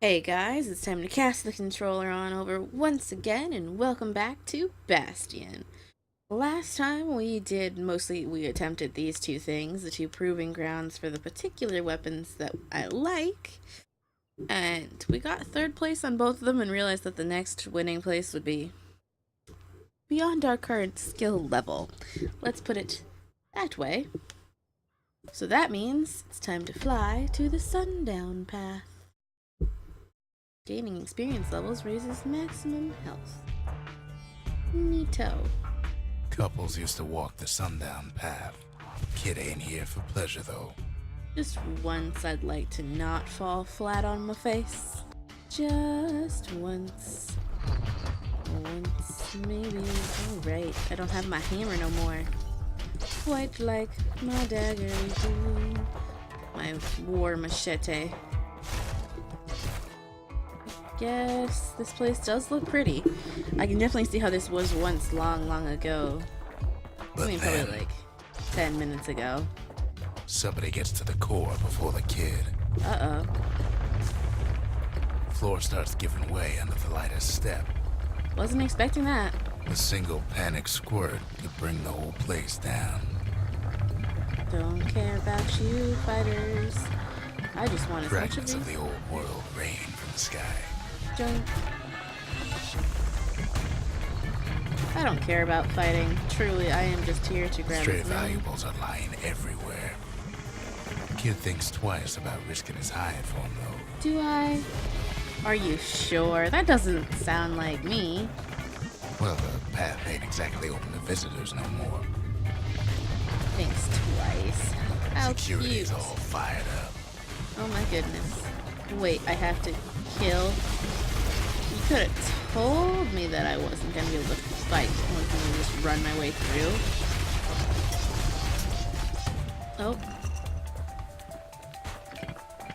Hey guys, it's time to cast the controller on over once again and welcome back to Bastion. Last time we attempted these two things, the two proving grounds for the particular weapons that I like, and we got third place on both of them and realized that the next winning place would be beyond our current skill level. Let's put it that way. So that means it's time to fly to the sundown path. Gaining experience levels raises maximum health. Neato. Couples used to walk the sundown path. Kid ain't here for pleasure, though. Just once I'd like to not fall flat on my face. Just once. Once, maybe. Alright, I don't have my hammer no more. Quite like my dagger, my war machete. Yes, this place does look pretty. I can definitely see how this was once long ago. But I mean, then, probably like 10 minutes ago. somebody gets to the core before the kid. Uh-oh. Floor starts giving way under the lightest step. Wasn't expecting that. A single panic squirt could bring the whole place down. Don't care about you, fighters. I just want as much of Fragments these. of the old world rain from the sky. I don't care about fighting. Truly, I am just here to grab Stray as many. valuables are lying everywhere. Kid thinks twice about risking his hide for him, though. Do I? Are you sure? That doesn't sound like me. Well, the path ain't exactly open to visitors no more. Thinks twice. How Security's cute. all fired up. Oh my goodness. Wait, I have to kill? You could have told me that I wasn't going to be able to fight. I was going to just run my way through. Oh.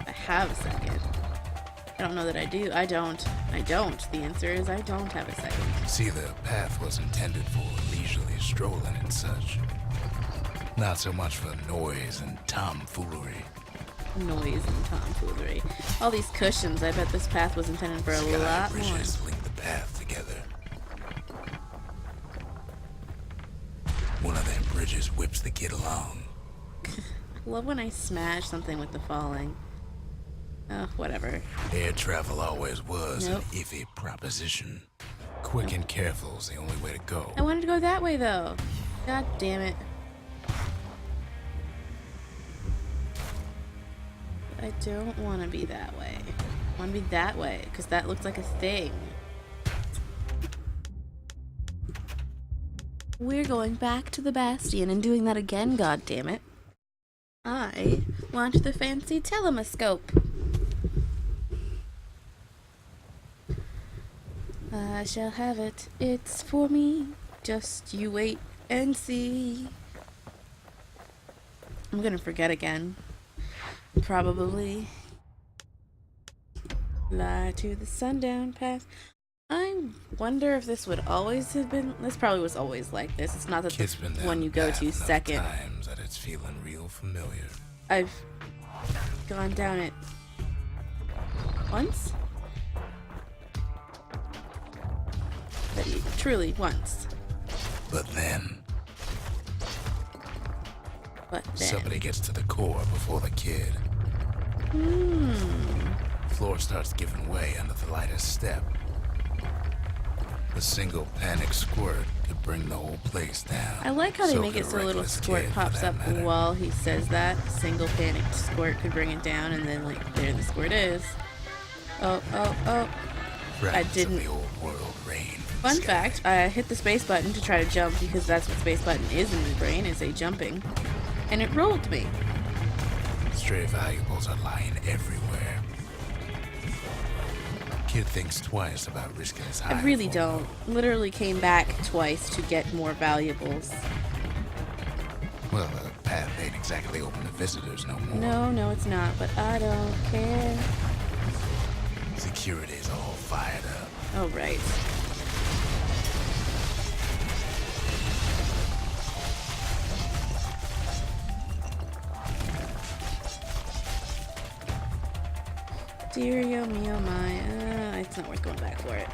I have a second. I don't know that I do. I don't. I don't. The answer is I don't have a second. See, the path was intended for leisurely strolling and such. Not so much for noise and tomfoolery. Noise and tomfoolery. All these cushions, I bet this path was intended for a Sky lot more. bridges link the path together. One of them bridges whips the kid along. I love when I smash something with the falling. Oh, whatever. Air travel always was Nope. an iffy proposition. Quick and careful's the only way to go. I wanted to go that way, though. God damn it. I don't want to be that way. I want to be that way, because that looks like a thing. We're going back to the Bastion and doing that again, God damn it. I want the fancy telescope. I shall have it. It's for me. Just you wait and see. I'm gonna forget again. Probably. Fly to the sundown path. I wonder if this would always have been. This probably was always like this. It's not that Kid's been the down one you go path to enough second. times that it's feeling real familiar. I've gone down it once. But truly once. But then, But then. somebody gets to the core before the kid. Floor starts giving way under the lightest step. A single panic squirt could bring the whole place down. I like how they So make could it a so a little reckless squirt kid, for pops that up matter. while he says that. Single panicked squirt could bring it down, and then, like, there the squirt is. Oh. Fragments didn't- of the old world rain from Fun the sky. fact, I hit the space button to try to jump because that's what space button is in my brain, is a jumping. And it rolled me. Stray valuables are lying everywhere. Kid thinks twice about risking his hide. I really for don't. Literally came back twice to get more valuables. Well, the path ain't exactly open to visitors no more. No, it's not, but I don't care. Security's all fired up. Oh, right. Dear oh me oh my. It's not worth going back for it.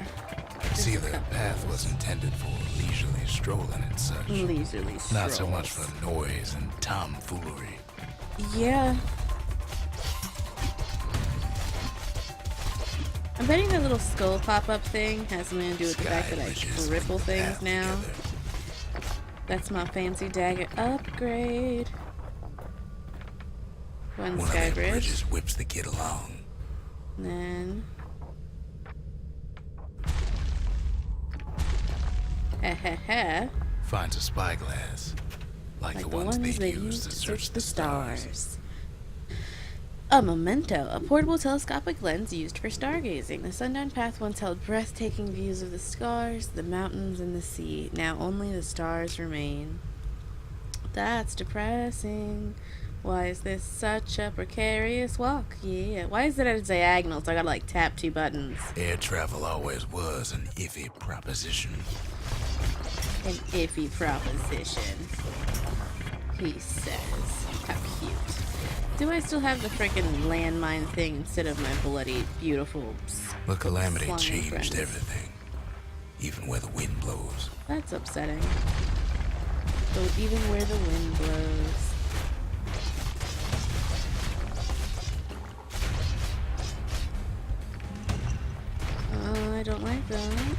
See, the path was intended for leisurely strolling and such. Leisurely strolls. Not so much for noise and tomfoolery. Yeah. I'm betting that little skull pop-up thing has something to do with the fact that I cripple things now. That's my fancy dagger upgrade. One sky bridge. Bridges whips the kid along. And then Finds a spyglass, like the ones they use to search the stars. A memento, a portable telescopic lens used for stargazing. The sundown path once held breathtaking views of the stars, the mountains, and the sea. Now only the stars remain. That's depressing. Why is this such a precarious walk? Yeah. Why is it at a diagonal? So I gotta like tap 2 buttons. Air travel always was an iffy proposition. An iffy proposition, he says. How cute. Do I still have the freaking landmine thing instead of my bloody, beautiful... The calamity changed friends? everything, even where the wind blows. That's upsetting. So even where the wind blows. I don't like that.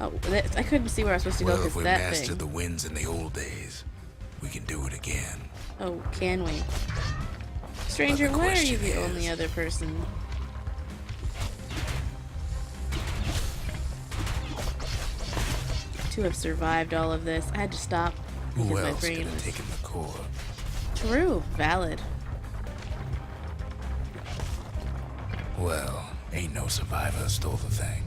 Oh, I couldn't see where I was supposed to go Well, because if we that mastered thing. the winds in the old days, we can do it again. Oh, can we? Stranger, why are you the only other person? To have survived all of this, I had to stop because Who my else could brain have was... taken the core? True, valid. Well, ain't no survivor stole the thing.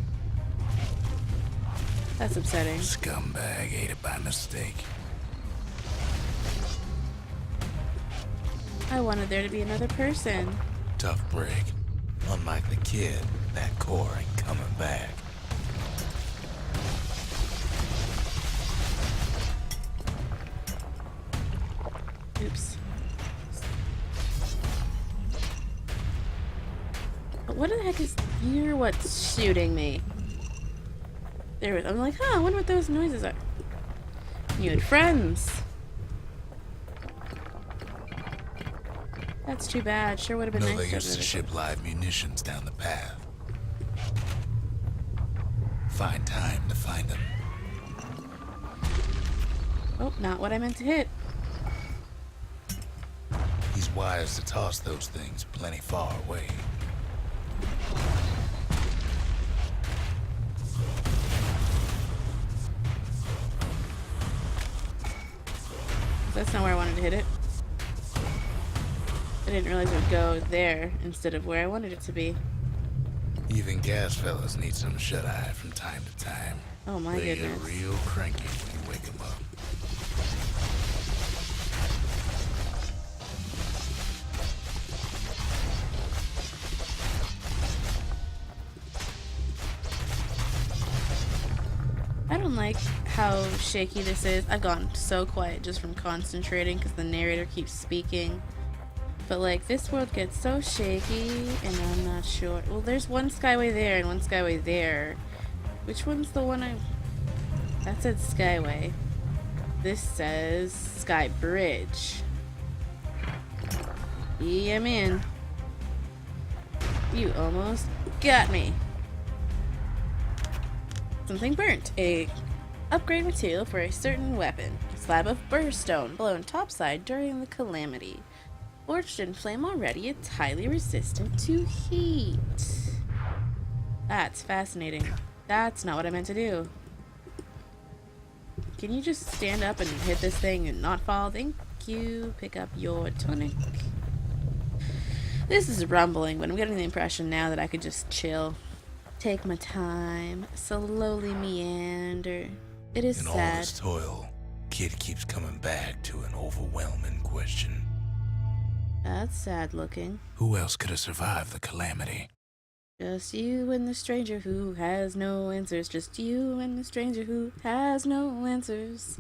That's upsetting. Scumbag ate it by mistake. I wanted there to be another person. Tough break. Unlike the kid, that core ain't coming back. Oops. What the heck is... You're what's shooting me. There was... I'm like, huh, I wonder what those noises are. You had friends. That's too bad. Sure would have been No, nice they to have used to another- ship live munitions down the path. Find time to find them. Oh, not what I meant to hit. He's wise to toss those things plenty far away. That's not where I wanted to hit it. I didn't realize it would go there instead of where I wanted it to be. Even gas fellas need some shut-eye from time to time. Oh my They goodness. get real cranky when you wake them up. I don't like how shaky this is. I've gone so quiet just from concentrating because the narrator keeps speaking. But like, this world gets so shaky and I'm not sure. Well, there's one skyway there and one skyway there. Which one's the one I... That said skyway. This says sky bridge. Yeah, I'm in. You almost got me. Something burnt. A upgrade material for a certain weapon. Slab of burstone blown topside during the calamity. Forged in flame already, it's highly resistant to heat. That's fascinating. That's not what I meant to do. Can you just stand up and hit this thing and not fall? Thank you. Pick up your tonic. This is rumbling, but I'm getting the impression now that I could just chill. Take my time, slowly meander. It is In all sad. this toil, kid keeps coming back to an overwhelming question. That's sad looking. Who else could have survived the calamity? Just you and the stranger who has no answers. Just you and the stranger who has no answers.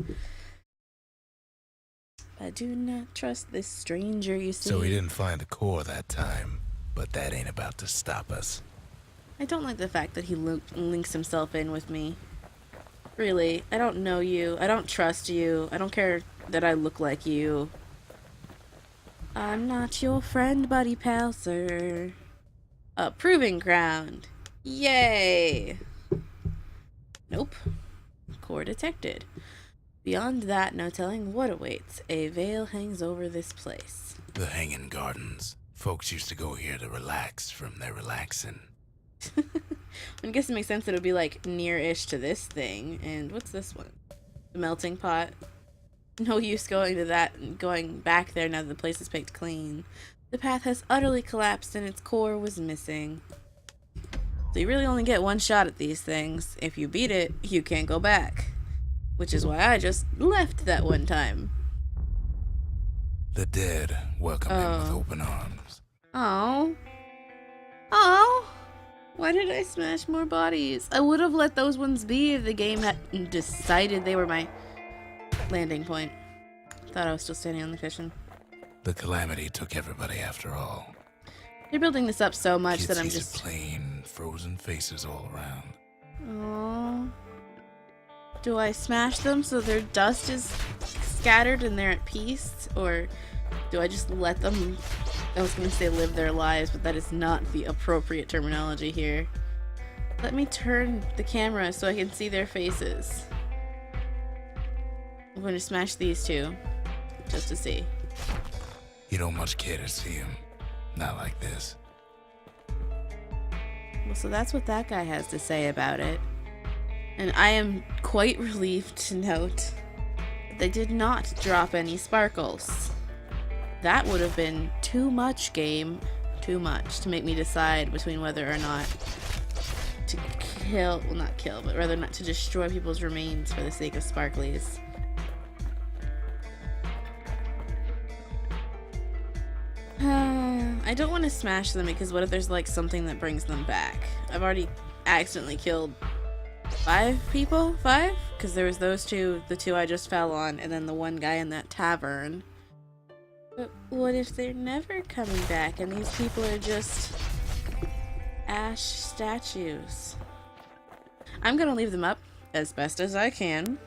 I do not trust this stranger, you see. So he didn't find the core that time, but that ain't about to stop us. I don't like the fact that he links himself in with me. Really, I don't know you. I don't trust you. I don't care that I look like you. I'm not your friend, buddy pal, sir. A proving ground. Yay! Nope. Core detected. Beyond that, no telling what awaits. A veil hangs over this place. The Hanging Gardens. Folks used to go here to relax from their relaxing. I guess it makes sense that it would be like near-ish to this thing. And what's this one? The melting pot. No use going to that and going back there now that the place is picked clean. The path has utterly collapsed and its core was missing. So you really only get one shot at these things. If you beat it, you can't go back. Which is why I just left that one time. The dead welcome him with open arms. Oh. Oh. Why did I smash more bodies? I would have let those ones be if the game had decided they were my landing point. Thought I was still standing on the cushion. The calamity took everybody after all. They're building this up so much Kids that I'm sees just... a plain, frozen faces all around. Oh. Do I smash them so their dust is scattered and they're at peace? Or do I just let them, I was going to say live their lives, but that is not the appropriate terminology here. Let me turn the camera so I can see their faces. I'm going to smash these two, just to see. You don't much care to see him. Not like this. Well, so that's what that guy has to say about it. And I am quite relieved to note that they did not drop any sparkles. That would have been too much game, too much to make me decide between whether or not to kill, well not kill, but rather not to destroy people's remains for the sake of sparklies. I don't want to smash them because what if there's like something that brings them back? I've already accidentally killed 5 people? 5? Because there was those two, the 2 I just fell on, and then the one guy in that tavern. But what if they're never coming back and these people are just ash statues? I'm gonna leave them up as best as I can.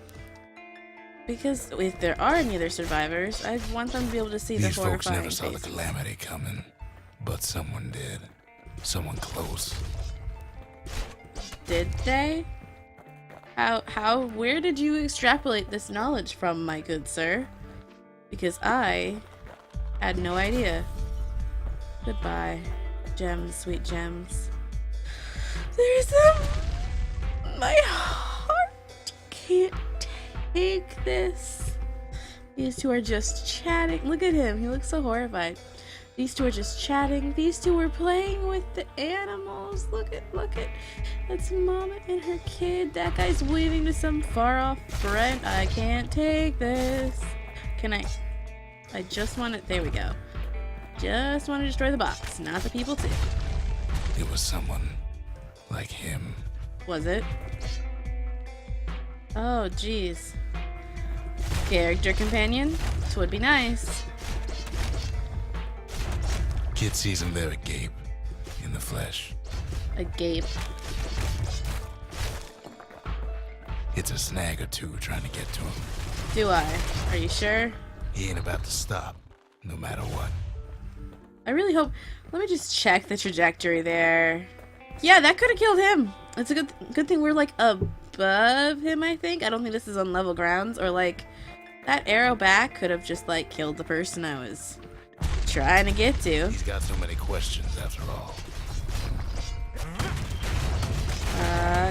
Because if there are any other survivors, I want them to be able to see the These folks horrifying never saw faces. the calamity coming, but someone did. Someone close. Did they? Where did you extrapolate this knowledge from, my good sir? Because I had no idea. Goodbye, gems, sweet gems. There's my heart can't take this. These two are just chatting. Look at him. He looks so horrified. These two are just chatting. These two are playing with the animals. Look at. That's Mama and her kid. That guy's waving to some far off friend. I can't take this. Can I just want to, there we go. Just want to destroy the box, not the people too. It was someone like him. Was it? Oh, jeez. Character companion? This would be nice. Kid sees him there agape, in the flesh. Agape. It's a snag or two trying to get to him. Do I? Are you sure? He ain't about to stop, no matter what. I really hope... Let me just check the trajectory there. Yeah, that could have killed him. It's a good thing we're, like, above him, I think. I don't think this is on level grounds. Or, like, that arrow back could have just, like, killed the person I was trying to get to. He's got so many questions after all.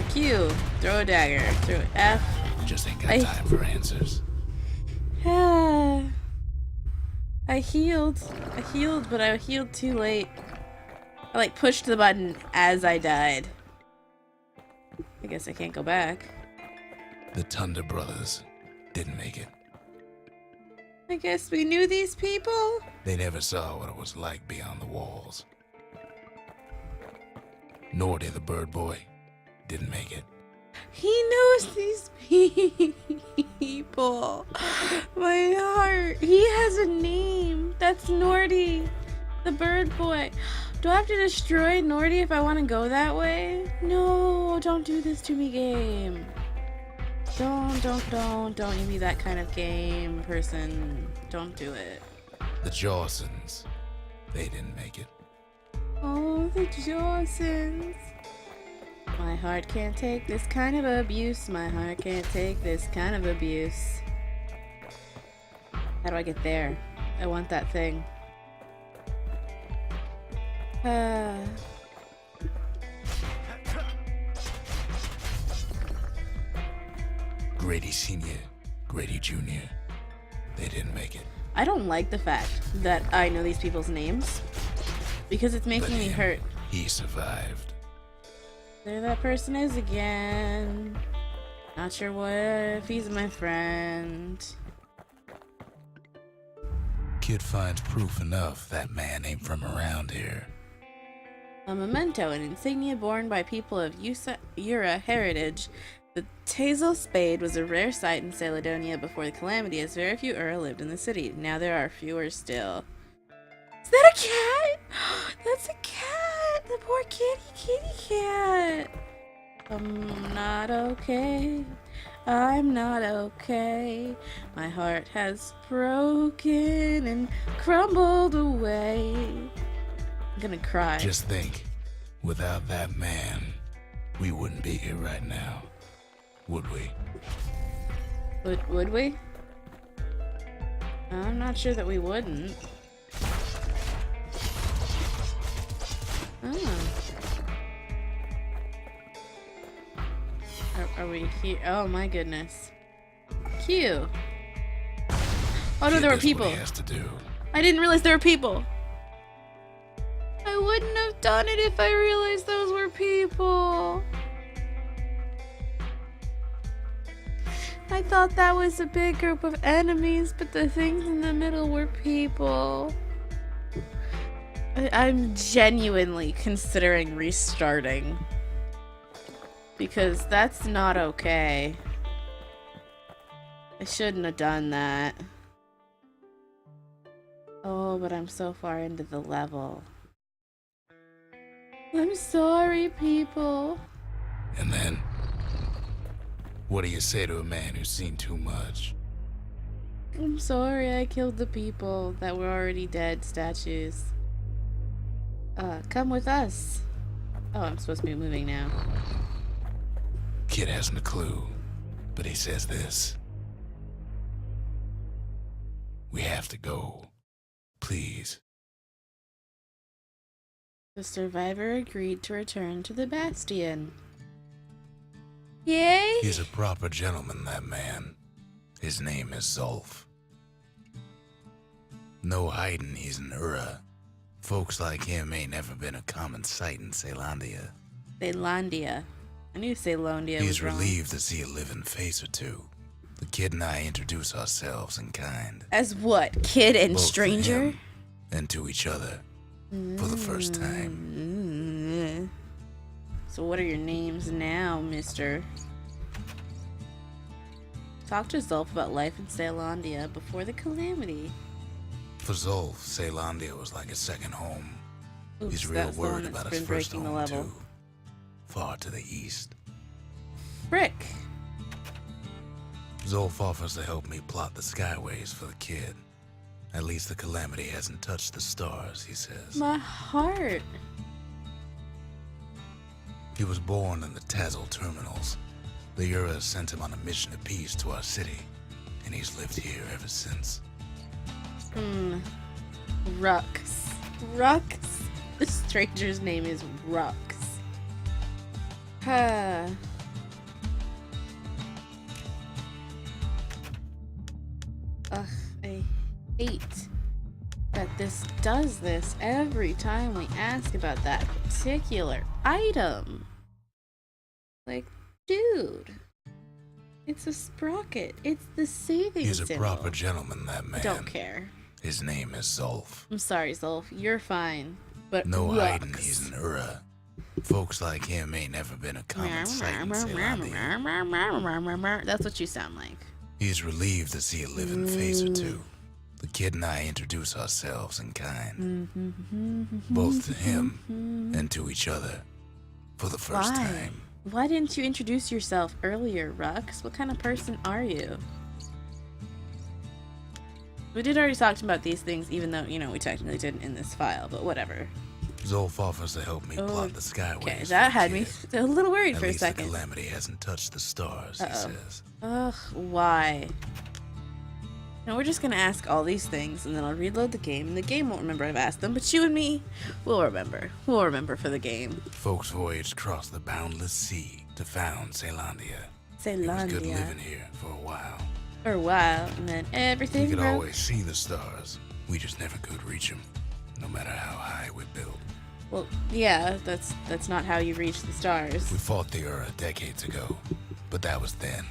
Q. Throw a dagger. Throw F. Just ain't got time for answers. I healed, but I healed too late. I like pushed the button as I died. I guess I can't go back. The Thunder Brothers didn't make it. I guess we knew these people? They never saw what it was like beyond the walls. Nordy the bird boy didn't make it. He knows these people. My heart. He has a name. That's Nordy, the bird boy. Do I have to destroy Nordy if I want to go that way? No, don't do this to me, game. Don't you be that kind of game person. Don't do it. The Jawsons. They didn't make it. Oh, the Jawsons. My heart can't take this kind of abuse. My heart can't take this kind of abuse. How do I get there? I want that thing. Grady Sr., Grady Jr., they didn't make it. I don't like the fact that I know these people's names because it's making me hurt. He survived. There that person is again. Not sure what if he's my friend. Kid finds proof enough that man ain't from around here. A memento, an insignia borne by people of Ura heritage. The Tazel spade was a rare sight in Caledonia before the calamity, as very few Ura lived in the city. Now there are fewer still. Is that a cat? That's a cat! The poor kitty cat! I'm not okay. I'm not okay. My heart has broken and crumbled away. I'm gonna cry. Just think, without that man, we wouldn't be here right now. Would we? Would we? I'm not sure that we wouldn't. Oh. Are we here? Oh my goodness. Q. Oh no, there were people. What he has to do. I didn't realize there were people. I wouldn't have done it if I realized those were people. I thought that was a big group of enemies, but the things in the middle were people. I'm genuinely considering restarting. Because that's not okay. I shouldn't have done that. Oh, but I'm so far into the level. I'm sorry, people. And then, what do you say to a man who's seen too much? I'm sorry I killed the people that were already dead statues. Come with us. Oh, I'm supposed to be moving now. Kid hasn't a clue, but he says this. We have to go. Please. The survivor agreed to return to the Bastion. Yay! He's a proper gentleman, that man. His name is Zolf. No hiding he's an Ura. Folks like him ain't never been a common sight in Celandia. Celandia. I knew Celandia was wrong. He's relieved to see a living face or two. The kid and I introduce ourselves in kind. As what? Kid and Both stranger? to him and to each other. For the first time. So what are your names now, mister? Talk to Zolf about life in Celandia before the calamity. For Zolf, Celandia was like a second home. Oops, He's real that's the worried one that's about been his first breaking the home, level. too. Far to the east. Frick! Zolf offers to help me plot the skyways for the kid. At least the calamity hasn't touched the stars, he says. My heart! He was born in the Tazel terminals. The Ura sent him on a mission of peace to our city, and he's lived here ever since. Rux. Rux? The stranger's name is Rux. Ugh, I hate that this does this every time we ask about that particular item. Like, dude. It's a sprocket. It's the saving He's a symbol. proper gentleman, that man. Don't care. His name is Zolf. I'm sorry, Zolf. You're fine. But No Rux. hiding he's an Ura. Folks like him ain't never been a common sight in Zealandia. That's what you sound like. He's relieved to see a living face or two. The kid and I introduce ourselves in kind, both to him and to each other, for the first time. Why didn't you introduce yourself earlier, Rux? What kind of person are you? We did already talk about these things, even though, you know, we technically didn't in this file, but whatever. Zolf offers to help me plot the skyways. Okay, that had me a little worried for a second. The calamity hasn't touched the stars, he says. Ugh, why? No, we're just gonna ask all these things, and then I'll reload the game, and the game won't remember I've asked them, but you and me, we'll remember. We'll remember for the game. Folks voyaged across the boundless sea to found Zealandia. It was good living here for a while. And then everything We could always see the stars. We just never could reach them, no matter how high we built. Well, yeah, that's not how you reach the stars. We fought the Ura decades ago, but that was then.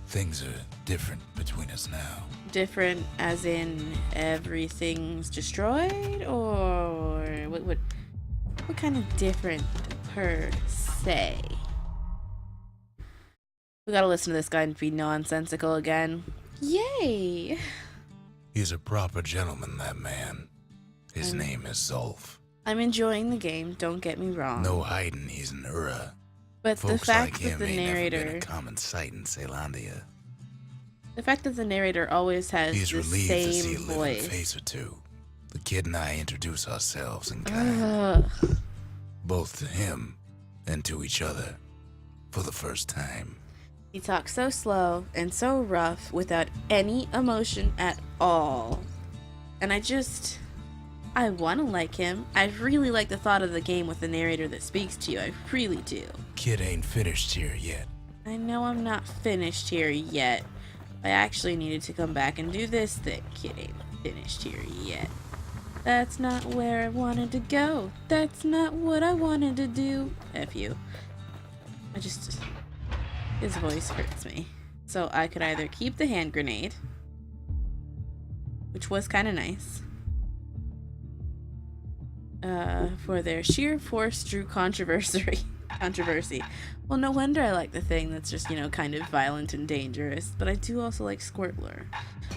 Things are different between us now. Different as in everything's destroyed, or what kind of different per se? We gotta listen to this guy and be nonsensical again. Yay! He's a proper gentleman, that man. His name is Zolf. I'm enjoying the game, don't get me wrong. No hiding he's an Ura. But Folks the fact like that him the ain't narrator... never been a common sight in Zealandia. The fact that the narrator always has He's the relieved to see a same living voice. face or two. The kid and I introduce ourselves in kind, both to him and to each other, for the first time. He talks so slow and so rough without any emotion at all. And I want to like him. I really like the thought of the game with the narrator that speaks to you. I really do. Kid ain't finished here yet. I know I'm not finished here yet. I actually needed to come back and do this thing. Kid ain't finished here yet. That's not where I wanted to go. That's not what I wanted to do. F you. His voice hurts me. So I could either keep the hand grenade, which was kind of nice, for their sheer force drew controversy. Well, no wonder I like the thing that's just, you know, kind of violent and dangerous, but I do also like Squirtlure.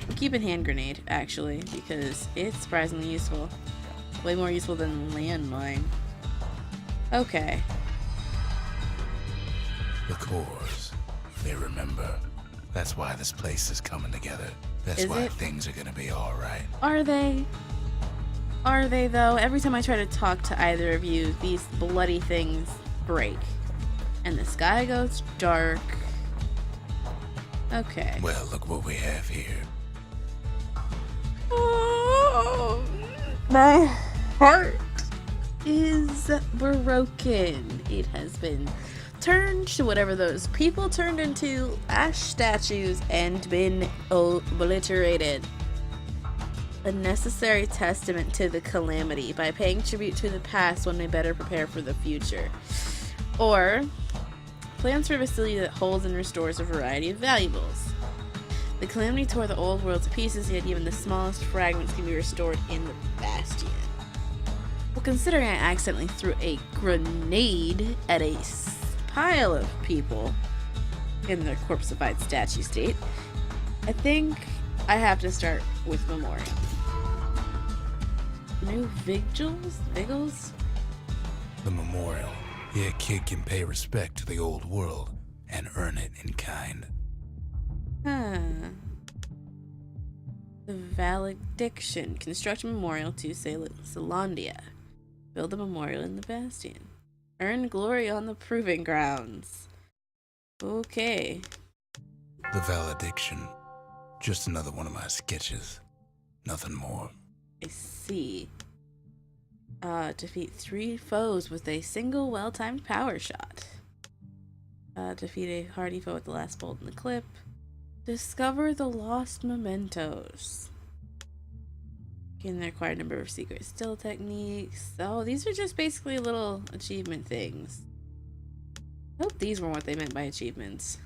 I'm keeping hand grenade, actually, because it's surprisingly useful. Way more useful than landmine. Okay. The cores, they remember. That's why this place is coming together. That's Is why it? things are gonna be alright. Are they? Are they, though? Every time I try to talk to either of you, these bloody things break. And the sky goes dark. Okay. Well, look what we have here. Oh, my heart is broken. It has been turned to whatever those people turned into, ash statues, and been obliterated. A necessary testament to the calamity by paying tribute to the past when we better prepare for the future. Or plans for a facility that holds and restores a variety of valuables. The calamity tore the old world to pieces, yet even the smallest fragments can be restored in the Bastion. Well, considering I accidentally threw a grenade at a pile of people in their corpseified statue state, I think I have to start with Memorial. New vigils? The memorial. Yeah, kid can pay respect to the old world and earn it in kind. Huh. The Valediction. Construct a memorial to Zealandia. Build a memorial in the Bastion. Earn glory on the proving grounds. Okay. The Valediction. Just another one of my sketches. Nothing more. I see. Defeat 3 foes with a single well-timed power shot. Defeat a hardy foe with the last bolt in the clip. Discover the lost mementos. Gain the required number of secret still techniques. Oh, these are just basically little achievement things. I hope these were what they meant by achievements.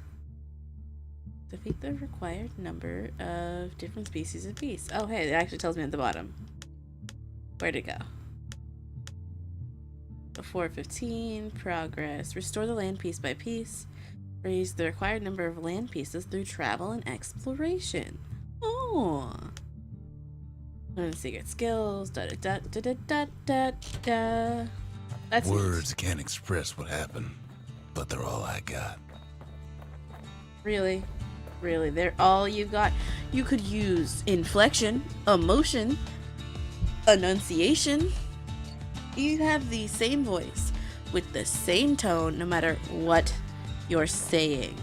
Defeat the required number of different species of beasts. Oh, hey, it actually tells me at the bottom. Where'd it go? the 415. Progress. Restore the land piece by piece. Raise the required number of land pieces through travel and exploration. Oh. Learn secret skills. Da da da da da da da. That's Words can't express what happened, but they're all I got. Really? Really? They're all you got? You could use inflection, emotion, enunciation. You have the same voice with the same tone no matter what you're saying.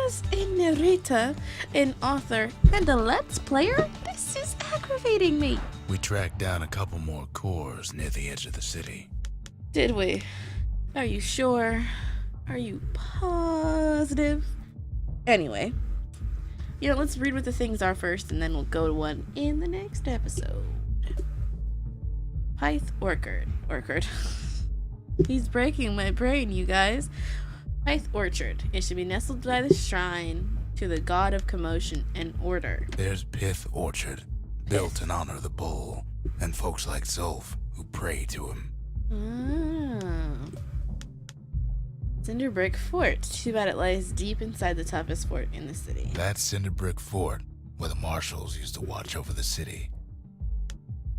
As a narrator, an author, and a let's player, this is aggravating me. We tracked down a couple more cores near the edge of the city. Did we? Are you sure? Are you positive? Anyway, let's read what the things are first, and then we'll go to one in the next episode. Pyth Orchard. He's breaking my brain, you guys. Pyth Orchard. It should be nestled by the shrine to the god of commotion and order. There's Pith Orchard, built in honor of the bull, and folks like Zolf who pray to him. Cinderbrick Fort. Too bad it lies deep inside the toughest fort in the city. That's Cinderbrick Fort, where the marshals used to watch over the city.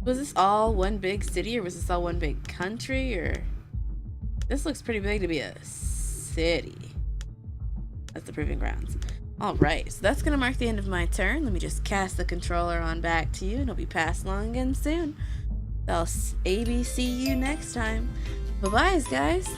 Was this all one big city, or was this all one big country, or... This looks pretty big to be a city. That's the proving grounds. Alright, so that's going to mark the end of my turn. Let me just cast the controller on back to you, and it'll be passed along again soon. I'll ABC you next time. Bye-bye, guys.